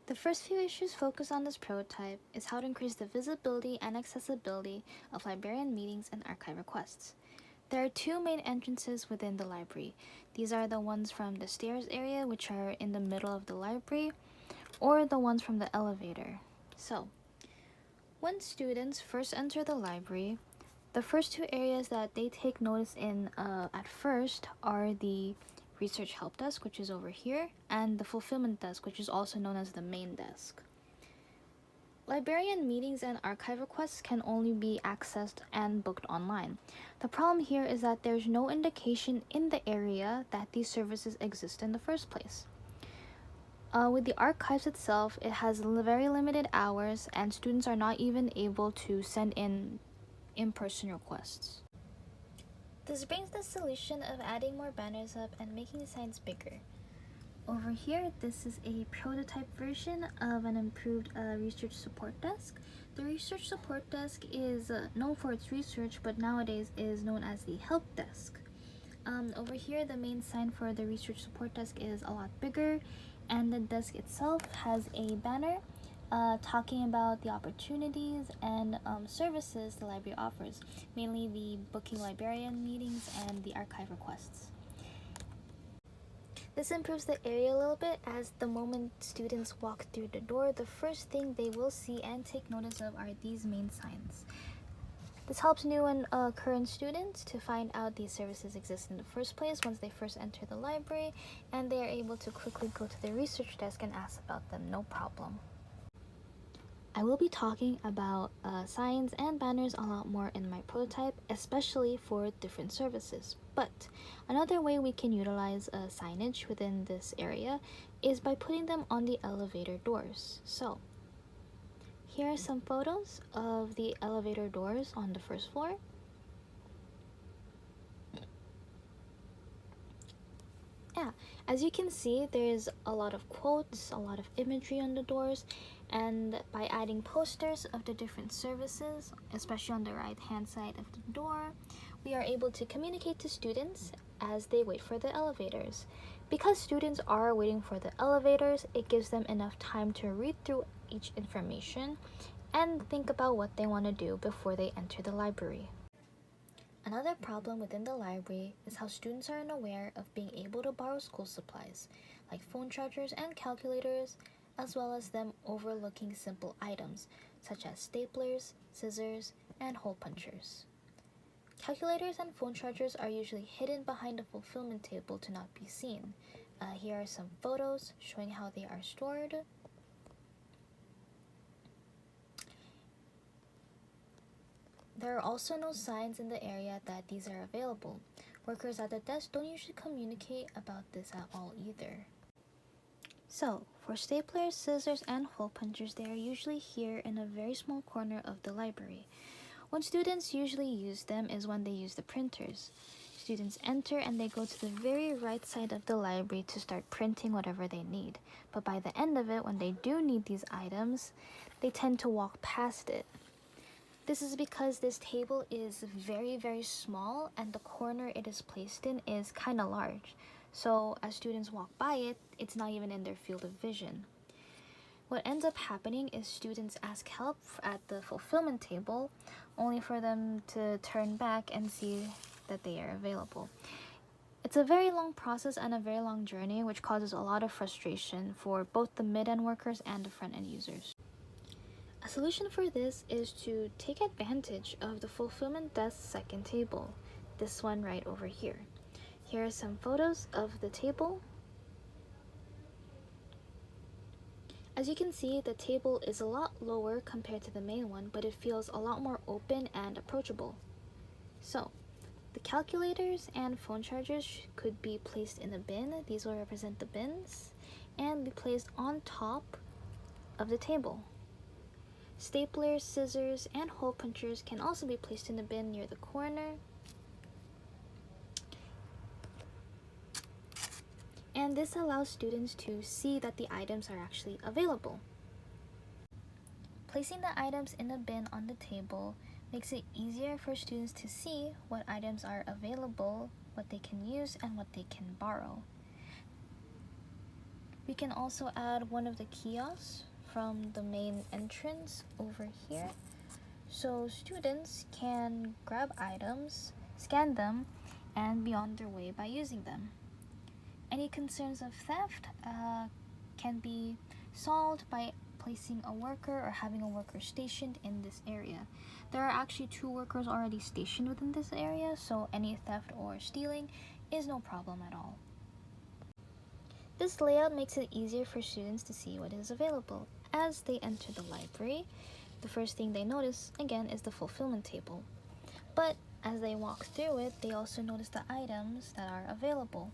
The first few issues focused on this prototype is how to increase the visibility and accessibility of librarian meetings and archive requests. There are two main entrances within the library. These are the ones from the stairs area, which are in the middle of the library, or the ones from the elevator. So, when students first enter the library, the first two areas that they take notice in at first are the research help desk, which is over here, and the fulfillment desk, which is also known as the main desk. Librarian meetings and archive requests can only be accessed and booked online. The problem here is that there's no indication in the area that these services exist in the first place. With the archives itself, it has very limited hours, and students are not even able to send in-person requests. This brings the solution of adding more banners up and making the signs bigger. Over here, this is a prototype version of an improved research support desk. The research support desk is known for its research, but nowadays is known as the help desk. Over here, the main sign for the research support desk is a lot bigger, and the desk itself has a banner talking about the opportunities and services the library offers, mainly the booking librarian meetings and the archive requests. This improves the area a little bit, as the moment students walk through the door, the first thing they will see and take notice of are these main signs. This helps new and current students to find out these services exist in the first place once they first enter the library, and they are able to quickly go to the research desk and ask about them, no problem. I will be talking about signs and banners a lot more in my prototype, especially for different services. But another way we can utilize signage within this area is by putting them on the elevator doors. So here are some photos of the elevator doors on the first floor. Yeah, as you can see, there's a lot of quotes, a lot of imagery on the doors, and by adding posters of the different services, especially on the right hand side of the door, we are able to communicate to students as they wait for the elevators. Because students are waiting for the elevators, it gives them enough time to read through each information and think about what they want to do before they enter the library. Another problem within the library is how students are unaware of being able to borrow school supplies, like phone chargers and calculators, as well as them overlooking simple items, such as staplers, scissors, and hole punchers. Calculators and phone chargers are usually hidden behind a fulfillment table to not be seen. Here are some photos showing how they are stored. There are also no signs in the area that these are available. Workers at the desk don't usually communicate about this at all either. So, for staplers, scissors, and hole punchers, they are usually here in a very small corner of the library. When students usually use them is when they use the printers. Students enter and they go to the very right side of the library to start printing whatever they need. But by the end of it, when they do need these items, they tend to walk past it. This is because this table is very, very small and the corner it is placed in is kind of large. So as students walk by it, it's not even in their field of vision. What ends up happening is students ask help at the fulfillment table, only for them to turn back and see that they are available. It's a very long process and a very long journey, which causes a lot of frustration for both the mid-end workers and the front-end users. A solution for this is to take advantage of the fulfillment desk's second table, this one right over here. Here are some photos of the table. As you can see, the table is a lot lower compared to the main one, but it feels a lot more open and approachable. So, the calculators and phone chargers could be placed in a bin. These will represent the bins, and be placed on top of the table. Staplers, scissors, and hole punchers can also be placed in the bin near the corner. And this allows students to see that the items are actually available. Placing the items in the bin on the table makes it easier for students to see what items are available, what they can use, and what they can borrow. We can also add one of the kiosks from the main entrance over here, so students can grab items, scan them, and be on their way by using them. Any concerns of theft can be solved by placing a worker or having a worker stationed in this area. There are actually 2 workers already stationed within this area, so any theft or stealing is no problem at all. This layout makes it easier for students to see what is available. As they enter the library, the first thing they notice, again, is the fulfillment table. But as they walk through it, they also notice the items that are available.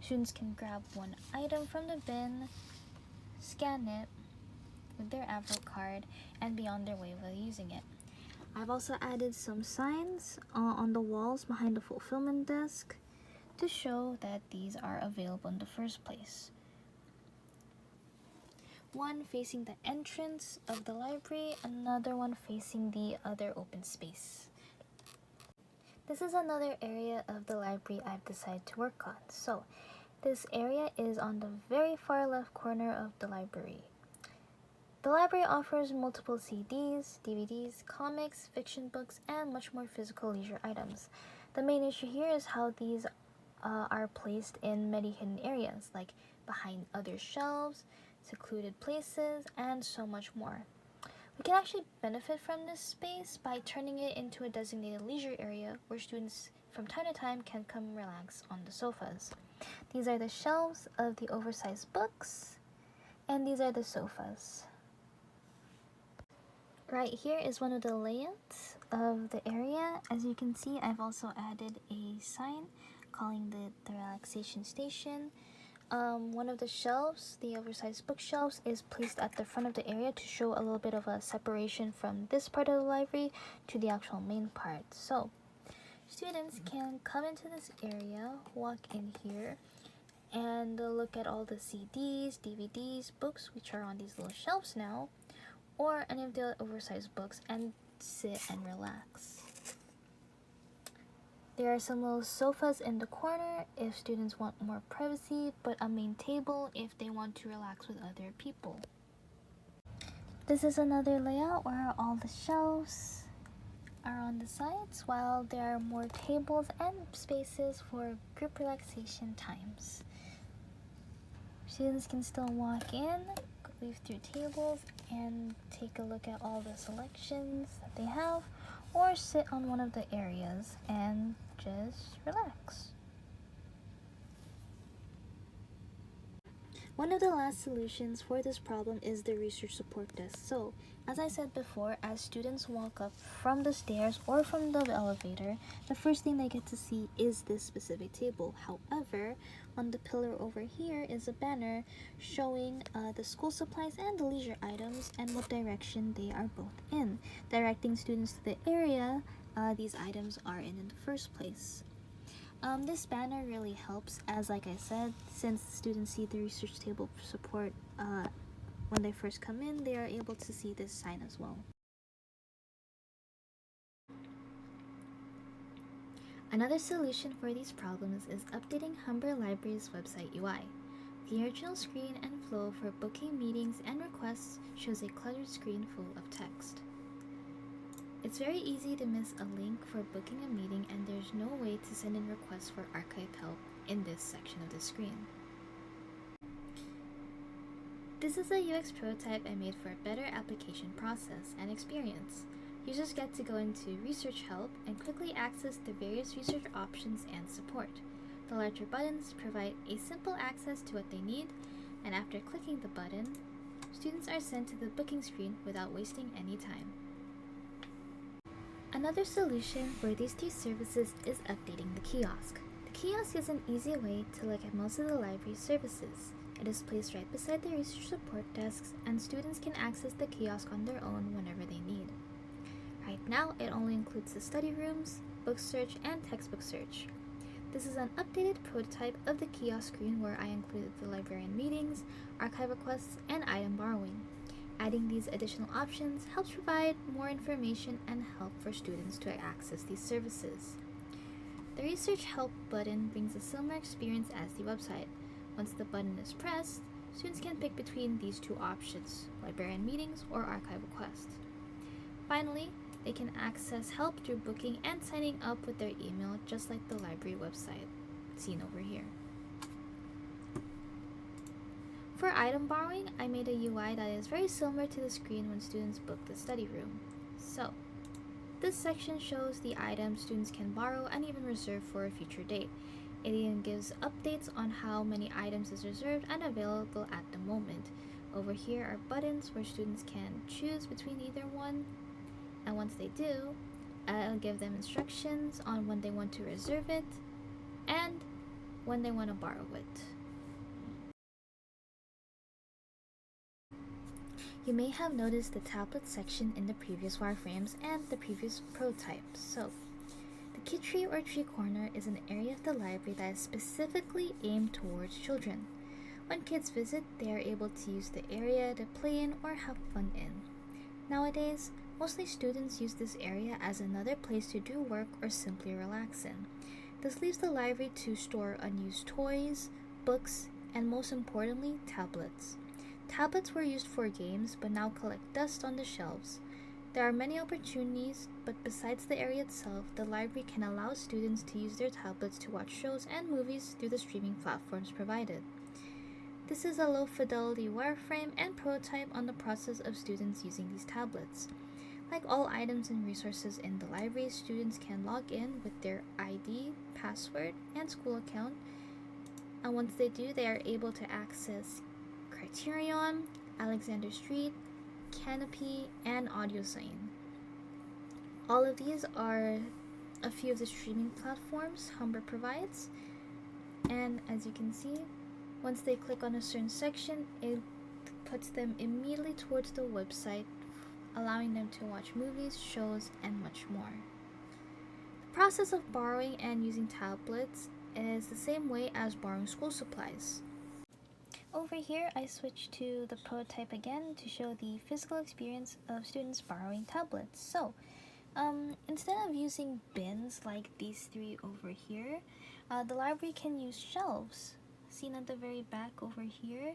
Students can grab one item from the bin, scan it with their Avro card, and be on their way while using it. I've also added some signs on the walls behind the fulfillment desk to show that these are available in the first place. One facing the entrance of the library, another one facing the other open space. This is another area of the library I've decided to work on. So, this area is on the very far left corner of the library. The library offers multiple CDs, DVDs, comics, fiction books, and much more physical leisure items. The main issue here is how these are placed in many hidden areas, like behind other shelves, secluded places, and so much more. We can actually benefit from this space by turning it into a designated leisure area where students from time to time can come relax on the sofas. These are the shelves of the oversized books, and these are the sofas. Right here is one of the layouts of the area. As you can see, I've also added a sign calling the relaxation station. One of the shelves, the oversized bookshelves, is placed at the front of the area to show a little bit of a separation from this part of the library to the actual main part. So, students can come into this area, walk in here, and look at all the CDs, DVDs, books, which are on these little shelves now, or any of the oversized books, and sit and relax. There are some little sofas in the corner if students want more privacy, but a main table if they want to relax with other people. This is another layout where all the shelves are on the sides, while there are more tables and spaces for group relaxation times. Students can still walk in, weave through tables, and take a look at all the selections that they have, or sit on one of the areas and just relax. One of the last solutions for this problem is the research support desk. So, as I said before, as students walk up from the stairs or from the elevator, the first thing they get to see is this specific table. However, on the pillar over here is a banner showing the school supplies and the leisure items and what direction they are both in, directing students to the area these items are in the first place. This banner really helps, as like I said, since students see the research table support when they first come in, they are able to see this sign as well. Another solution for these problems is updating Humber Library's website UI. The original screen and flow for booking meetings and requests shows a cluttered screen full of text. It's very easy to miss a link for booking a meeting, and there's no way to send in requests for archive help in this section of the screen. This is a UX prototype I made for a better application process and experience. Users get to go into Research Help and quickly access the various research options and support. The larger buttons provide a simple access to what they need, and after clicking the button, students are sent to the booking screen without wasting any time. Another solution for these two services is updating the kiosk. The kiosk is an easy way to look at most of the library's services. It is placed right beside the research support desks, and students can access the kiosk on their own whenever they need. Right now, it only includes the study rooms, book search, and textbook search. This is an updated prototype of the kiosk screen where I included the librarian meetings, archive requests, and item borrowing. Adding these additional options helps provide more information and help for students to access these services. The Research Help button brings a similar experience as the website. Once the button is pressed, students can pick between these two options, librarian meetings or archive requests. Finally, they can access help through booking and signing up with their email, just like the library website, seen over here. For item borrowing, I made a UI that is very similar to the screen when students book the study room. So, this section shows the items students can borrow and even reserve for a future date. It even gives updates on how many items is reserved and available at the moment. Over here are buttons where students can choose between either one, and once they do, I'll give them instructions on when they want to reserve it and when they want to borrow it. You may have noticed the tablet section in the previous wireframes and the previous prototypes. So, the kid tree or tree corner is an area of the library that is specifically aimed towards children. When kids visit, they are able to use the area to play in or have fun in. Nowadays, mostly students use this area as another place to do work or simply relax in. This leaves the library to store unused toys, books, and most importantly, tablets. Tablets were used for games but now collect dust on the shelves. There are many opportunities, but besides the area itself, the library can allow students to use their tablets to watch shows and movies through the streaming platforms provided. This is a low-fidelity wireframe and prototype on the process of students using these tablets. Like all items and resources in the library, students can log in with their ID, password, and school account, and once they do, they are able to access Criterion, Alexander Street, Canopy, and AudioZine. All of these are a few of the streaming platforms Humber provides, and as you can see, once they click on a certain section, it puts them immediately towards the website, allowing them to watch movies, shows, and much more. The process of borrowing and using tablets is the same way as borrowing school supplies. Over here, I switched to the prototype again to show the physical experience of students borrowing tablets. So, instead of using bins like these three over here, the library can use shelves, seen at the very back over here,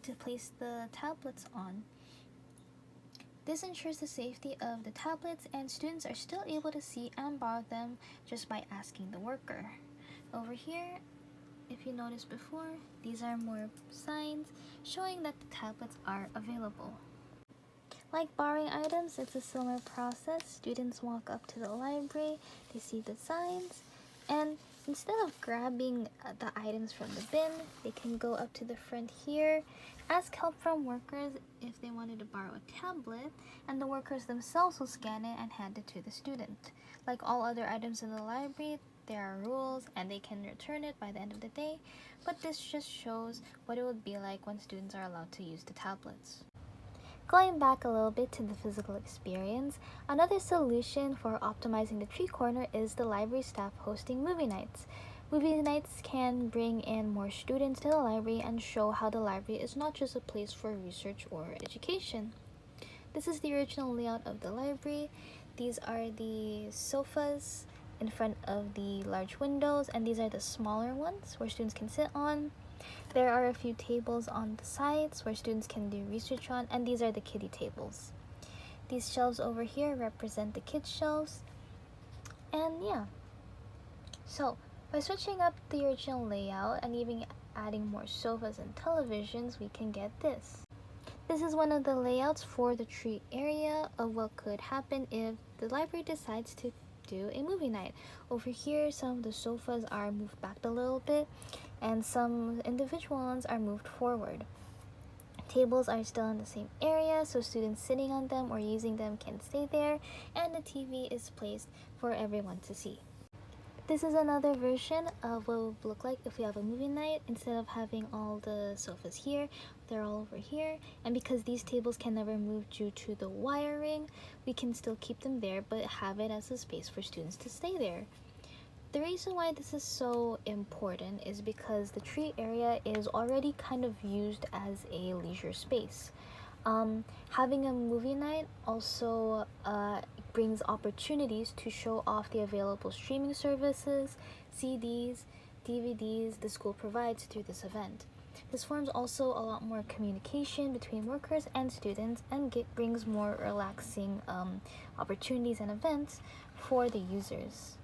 to place the tablets on. This ensures the safety of the tablets, and students are still able to see and borrow them just by asking the worker. Over here, if you noticed before, these are more signs showing that the tablets are available. Like borrowing items, it's a similar process. Students walk up to the library, they see the signs, and instead of grabbing the items from the bin, they can go up to the front here, ask help from workers if they wanted to borrow a tablet, and the workers themselves will scan it and hand it to the student. Like all other items in the library, there are rules and they can return it by the end of the day, but this just shows what it would be like when students are allowed to use the tablets. Going back a little bit to the physical experience, another solution for optimizing the tree corner is the library staff hosting movie nights. Movie nights can bring in more students to the library and show how the library is not just a place for research or education. This is the original layout of the library. These are the sofas in front of the large windows, and these are the smaller ones where students can sit on. There are a few tables on the sides where students can do research on, and these are the kiddie tables. These shelves over here represent the kids' shelves, and yeah. So, by switching up the original layout and even adding more sofas and televisions, we can get this. This is one of the layouts for the tree area of what could happen if the library decides to do a movie night. Over here, some of the sofas are moved back a little bit, and some individual ones are moved forward. Tables are still in the same area, so students sitting on them or using them can stay there, and the TV is placed for everyone to see. This is another version of what it would look like if we have a movie night. Instead of having all the sofas here, they're all over here, and because these tables can never move due to the wiring, we can still keep them there but have it as a space for students to stay there. The reason why this is so important is because the tree area is already kind of used as a leisure space. Having a movie night also brings opportunities to show off the available streaming services, CDs, DVDs the school provides through this event. This forms also a lot more communication between workers and students and brings more relaxing opportunities and events for the users.